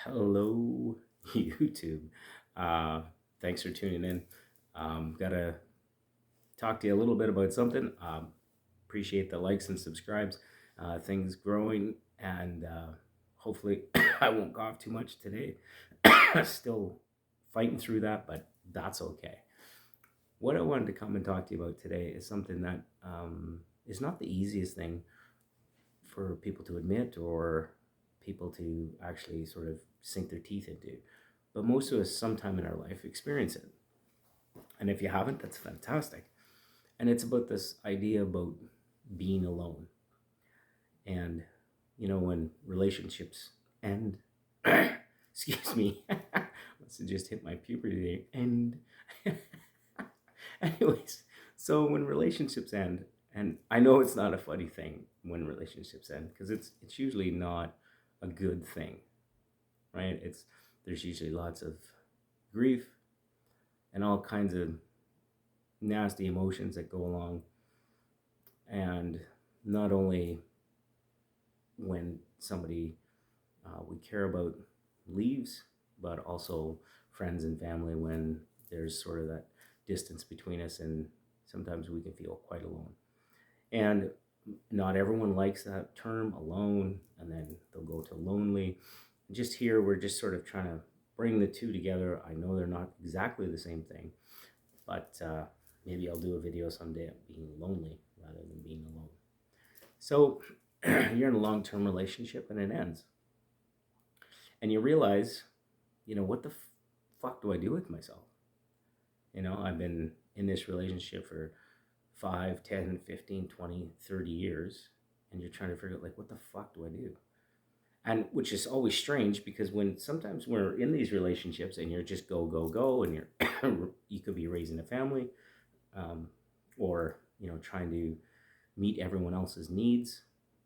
Hello, YouTube. Uh, Thanks for tuning in. Gotta talk to you a little bit about something. Appreciate the likes and subscribes. Things growing, and hopefully, I won't cough too much today. Still fighting through that, but that's okay. What I wanted to come and talk to you about today is something that is not the easiest thing for people to admit or people to actually sort of sink their teeth into. But most of us, sometime in our life, experience it. And if you haven't, that's fantastic. And it's about this idea about being alone. And, when relationships end, excuse me, must have just hit my puberty there. And, anyways, so when relationships end, and I know it's not a funny thing when relationships end because it's usually not a good thing, right? There's usually lots of grief and all kinds of nasty emotions that go along. And not only when somebody we care about leaves, but also friends and family when there's sort of that distance between us, and sometimes we can feel quite alone. And not everyone likes that term, alone, and then they'll go to lonely. Just here, we're just sort of trying to bring the two together. I know they're not exactly the same thing, but maybe I'll do a video someday of being lonely rather than being alone. So you're in a long-term relationship and it ends, and you realize, what the fuck do I do with myself? I've been in this relationship for 5, 10, 15, 20, 30 years, and you're trying to figure out, like, what the fuck do I do? And which is always strange because when sometimes we're in these relationships and you're just go, go, go, and you could be raising a family, um, or, trying to meet everyone else's needs,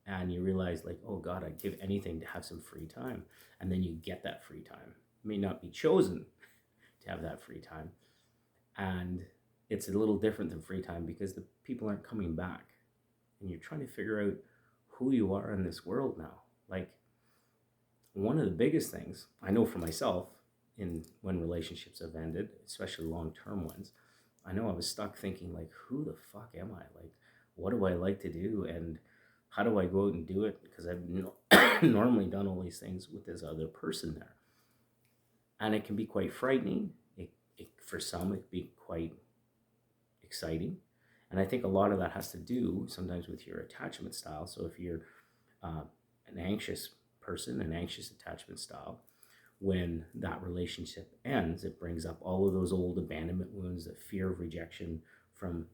and you realize, like, oh God, I'd give anything to have some free time. And then you get that free time. It may not be chosen to have that free time. And it's a little different than free time because the people aren't coming back. And you're trying to figure out who you are in this world now. Like, one of the biggest things I know for myself in when relationships have ended, especially long-term ones, I know I was stuck thinking, like, who the fuck am I? Like, what do I like to do? And how do I go out and do it? Because I've normally done all these things with this other person there. And it can be quite frightening. For some, it can be quite exciting. And I think a lot of that has to do sometimes with your attachment style. So if you're an anxious person, an anxious attachment style, when that relationship ends, it brings up all of those old abandonment wounds, the fear of rejection from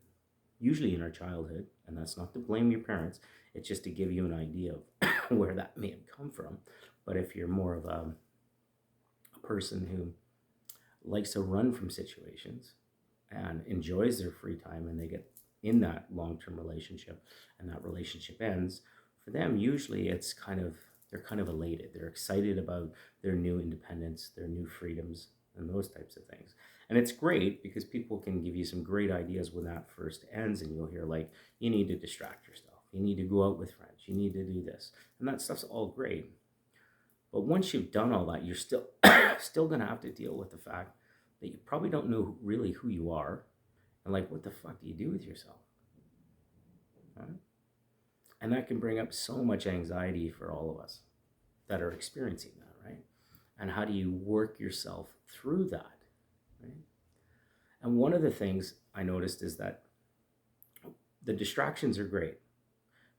usually in our childhood. And that's not to blame your parents, it's just to give you an idea of where that may have come from. But if you're more of a person who likes to run from situations and enjoys their free time, and they get in that long-term relationship and that relationship ends, for them usually it's kind of, they're kind of elated, they're excited about their new independence, their new freedoms, and those types of things. And it's great because people can give you some great ideas when that first ends, and you'll hear, like, you need to distract yourself, you need to go out with friends, you need to do this, and that stuff's all great. But once you've done all that, you're still still going to have to deal with the fact that you probably don't know really who you are, and, like, what the fuck do you do with yourself? Right? And that can bring up so much anxiety for all of us that are experiencing that, right? And how do you work yourself through that, right? And one of the things I noticed is that the distractions are great,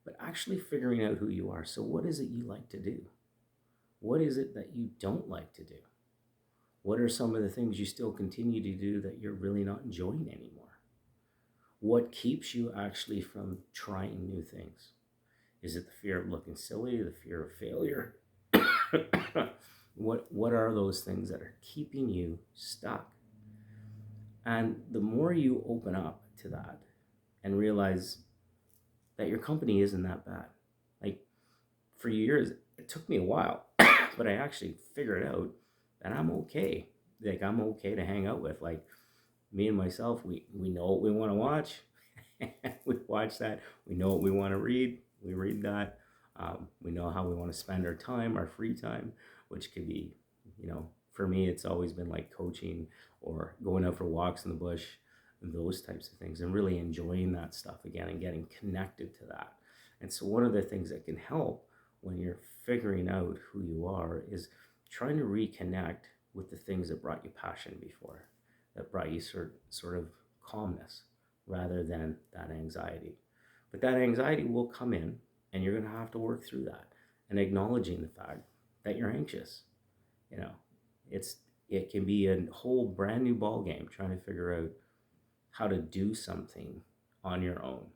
but actually figuring out who you are. So, what is it you like to do? What is it that you don't like to do? What are some of the things you still continue to do that you're really not enjoying anymore? What keeps you actually from trying new things? Is it the fear of looking silly, the fear of failure? What are those things that are keeping you stuck? And the more you open up to that and realize that your company isn't that bad. Like, for years, it took me a while, but I actually figured out that I'm okay. Like, I'm okay to hang out with. Like, me and myself, we know what we want to watch. We watch that. We know what we want to read. We read that. We know how we want to spend our time, our free time, which could be For me, it's always been like coaching or going out for walks in the bush, and those types of things, and really enjoying that stuff again and getting connected to that. And so, one of the things that can help when you're figuring out who you are is trying to reconnect with the things that brought you passion before, that brought you sort of calmness rather than that anxiety. But that anxiety will come in, and you're going to have to work through that and acknowledging the fact that you're anxious. You know, it's it can be a whole brand new ball game trying to figure out how to do something on your own.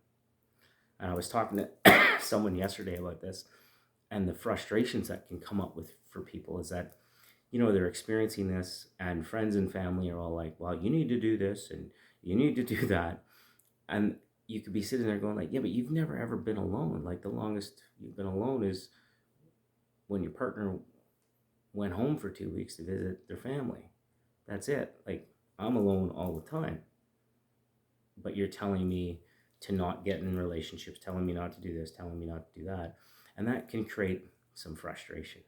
And I was talking to someone yesterday about this, and the frustrations that can come up with for people is that they're experiencing this, and friends and family are all like, well, you need to do this and you need to do that. And you could be sitting there going like, yeah, but you've never ever been alone. Like, the longest you've been alone is when your partner went home for 2 weeks to visit their family. That's it. Like, I'm alone all the time. But you're telling me to not get in relationships, telling me not to do this, telling me not to do that. And that can create some frustration.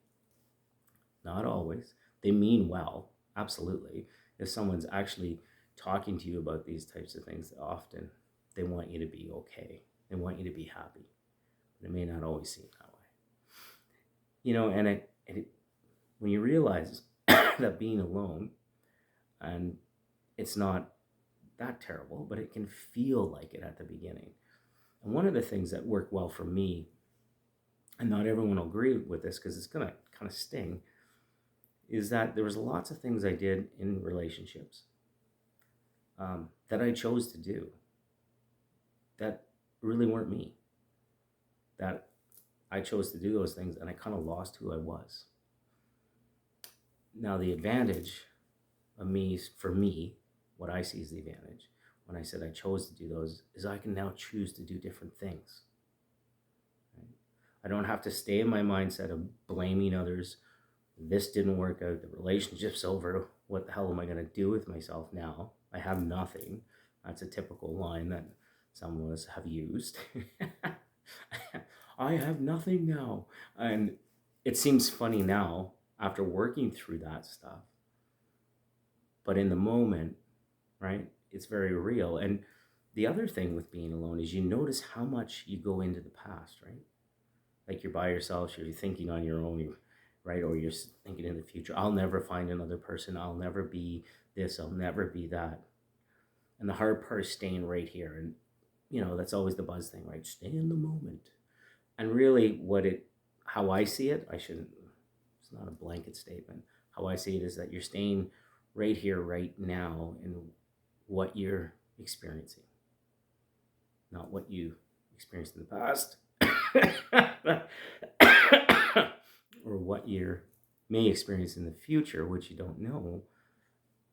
Not always. They mean well, absolutely. If someone's actually talking to you about these types of things, often they want you to be okay. They want you to be happy. But it may not always seem that way. When you realize that being alone, and it's not that terrible, but it can feel like it at the beginning. And one of the things that worked well for me, and not everyone will agree with this because it's going to kind of sting, is that there was lots of things I did in relationships that I chose to do that really weren't me. That I chose to do those things, and I kind of lost who I was. Now, the advantage of me, for me, what I see as the advantage when I said I chose to do those, is I can now choose to do different things. Right? I don't have to stay in my mindset of blaming others. This didn't work out. The relationship's over. What the hell am I going to do with myself now? I have nothing. That's a typical line that some of us have used. I have nothing now. And it seems funny now after working through that stuff. But in the moment, right, it's very real. And the other thing with being alone is you notice how much you go into the past, right? Like, you're by yourself, you're thinking on your own, right? Or you're thinking in the future, I'll never find another person. I'll never be this. I'll never be that. And the hard part is staying right here. And, that's always the buzz thing, right? Stay in the moment. And really how I see it, it's not a blanket statement. How I see it is that you're staying right here, right now, in what you're experiencing, not what you experienced in the past or what you may experience in the future, which you don't know,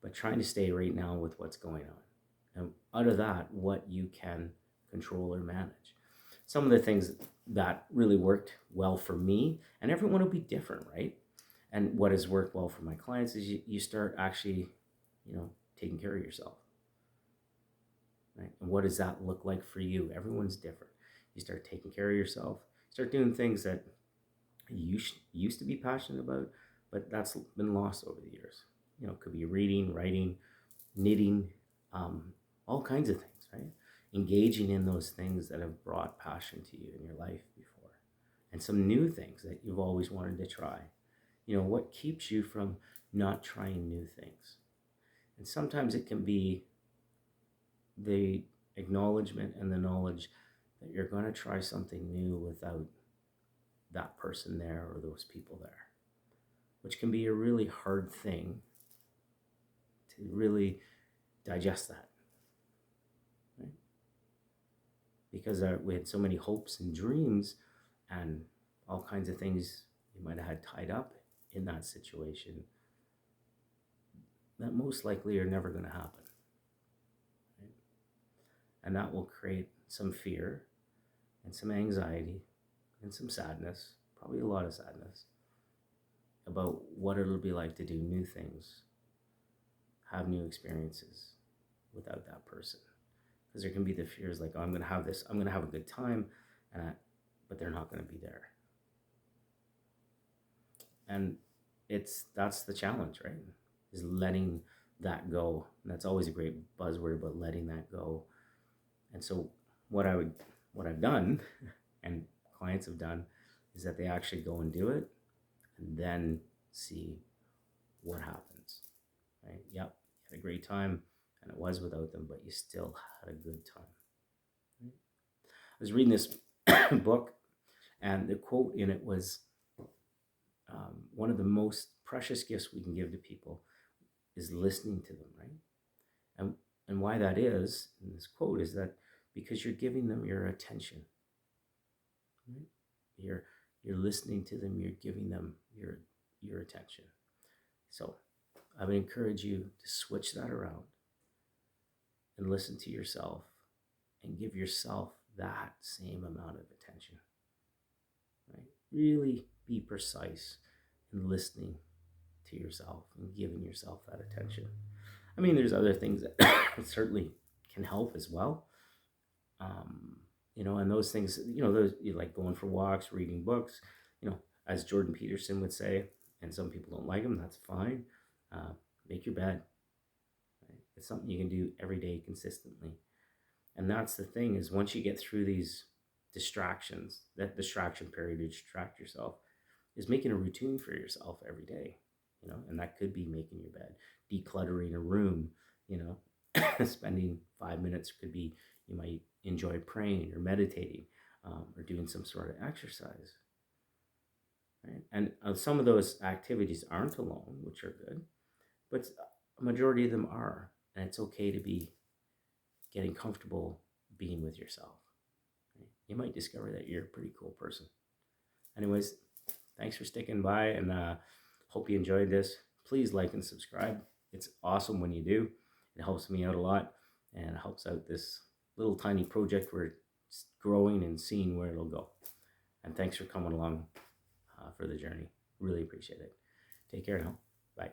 but trying to stay right now with what's going on. And out of that, what you can control or manage. Some of the things that really worked well for me, and everyone will be different, right? And what has worked well for my clients is you start actually, taking care of yourself. Right? And what does that look like for you? Everyone's different. You start taking care of yourself, start doing things that you used to be passionate about, but that's been lost over the years. It could be reading, writing, knitting, all kinds of things, right? Engaging in those things that have brought passion to you in your life before, and some new things that you've always wanted to try. What keeps you from not trying new things? And sometimes it can be the acknowledgement and the knowledge that you're going to try something new without that person there or those people there, which can be a really hard thing to really digest that, right? Because we had so many hopes and dreams and all kinds of things you might have had tied up in that situation that most likely are never going to happen. Right? And that will create some fear and some anxiety and some sadness, probably a lot of sadness, about what it'll be like to do new things, have new experiences without that person. Because there can be the fears like, oh, I'm going to have this, I'm going to have a good time, but they're not going to be there. And that's the challenge, right? Is letting that go. And that's always a great buzzword, but letting that go. And so what I would what I've done and clients have done is that they actually go and do it and then see what happens. Right? Yep, you had a great time and it was without them, but you still had a good time. Right? I was reading this book, and the quote in it was, one of the most precious gifts we can give to people is listening to them, right? And and why that is in this quote is that because you're giving them your attention, right? You're you're listening to them, you're giving them your attention. So I would encourage you to switch that around and listen to yourself and give yourself that same amount of attention. Right? Really be precise in listening to yourself and giving yourself that attention. I mean, there's other things that certainly can help as well. And those things, those you like going for walks, reading books, as Jordan Peterson would say, and some people don't like him, that's fine. Uh, make your bed. Right? It's something you can do every day consistently. And that's the thing is once you get through these distractions, that distraction period to distract yourself, is making a routine for yourself every day, and that could be making your bed, decluttering a room, you know, spending 5 minutes could be, you might enjoy praying or meditating, or doing some sort of exercise, right? And some of those activities aren't alone, which are good, but a majority of them are. And it's okay to be getting comfortable being with yourself. Right? You might discover that you're a pretty cool person. Anyways, thanks for sticking by, and hope you enjoyed this. Please like and subscribe. It's awesome when you do. It helps me out a lot, and it helps out this little tiny project where it's growing and seeing where it'll go. And thanks for coming along for the journey. Really appreciate it. Take care now. Bye.